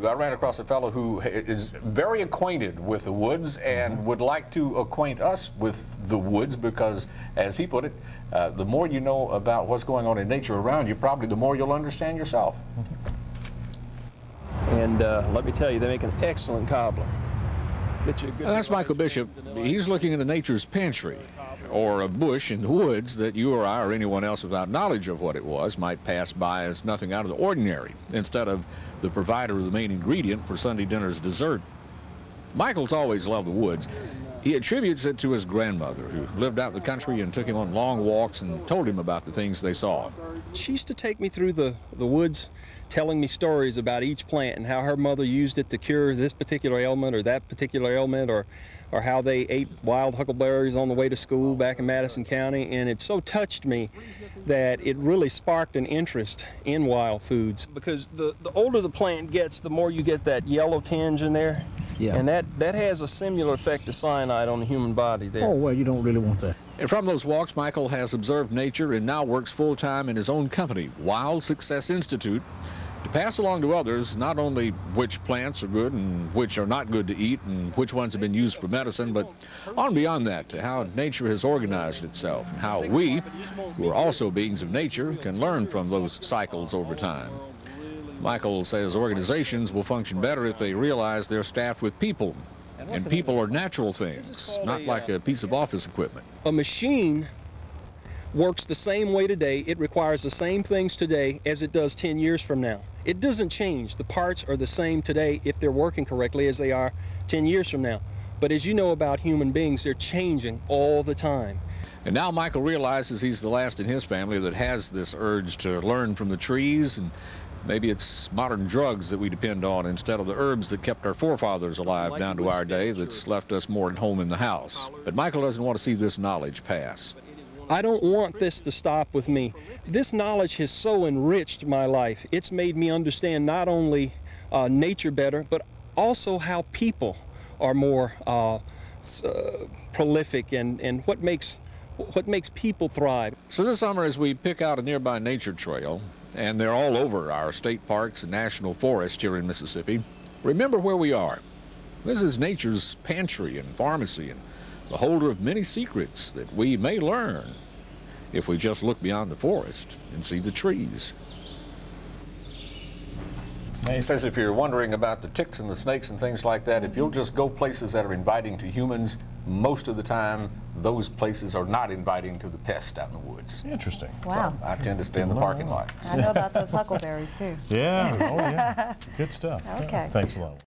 I ran across a fellow who is very acquainted with the woods and would like to acquaint us with the woods because, as he put it, the more you know about what's going on in nature around you, probably the more you'll understand yourself. And let me tell you, they make an excellent cobbler. Get you a good That's Michael Bishop. He's looking into nature's pantry, or a bush in the woods that you or I or anyone else without knowledge of what it was might pass by as nothing out of the ordinary, instead of the provider of the main ingredient for Sunday dinner's dessert. Michael's always loved the woods. He attributes it to his grandmother, who lived out in the country and took him on long walks and told him about the things they saw. She used to take me through the woods, telling me stories about each plant and how her mother used it to cure this particular ailment or that particular ailment, or how they ate wild huckleberries on the way to school back in Madison County. And it so touched me that it really sparked an interest in wild foods, because the older the plant gets, the more you get that yellow tinge in there. Yeah. And that has a similar effect to cyanide on the human body there. Oh, well, you don't really want that. And from those walks, Michael has observed nature and now works full-time in his own company, Wild Success Institute, to pass along to others not only which plants are good and which are not good to eat and which ones have been used for medicine, but on beyond that to how nature has organized itself and how we, who are also beings of nature, can learn from those cycles over time. Michael says organizations will function better if they realize they're staffed with people, and people are natural things, not like a piece of office equipment. A machine works the same way today. It requires the same things today as it does 10 years from now. It doesn't change. The parts are the same today if they're working correctly as they are 10 years from now. But as you know about human beings, they're changing all the time. And now Michael realizes he's the last in his family that has this urge to learn from the trees, and maybe it's modern drugs that we depend on instead of the herbs that kept our forefathers alive down to our day that's left us more at home in the house. But Michael doesn't want to see this knowledge pass. I don't want this to stop with me. This knowledge has so enriched my life. It's made me understand not only nature better, but also how people are more prolific and what makes people thrive. So this summer, as we pick out a nearby nature trail, and they're all over our state parks and national forests here in Mississippi, remember where we are. This is nature's pantry and pharmacy, and the holder of many secrets that we may learn if we just look beyond the forest and see the trees. He says if you're wondering about the ticks and the snakes and things like that, if you'll just go places that are inviting to humans, most of the time those places are not inviting to the pests out in the woods. Interesting. Wow. So I tend to stay in the parking lot. I know about those huckleberries too. Yeah, oh yeah, good stuff. Okay. Thanks a lot.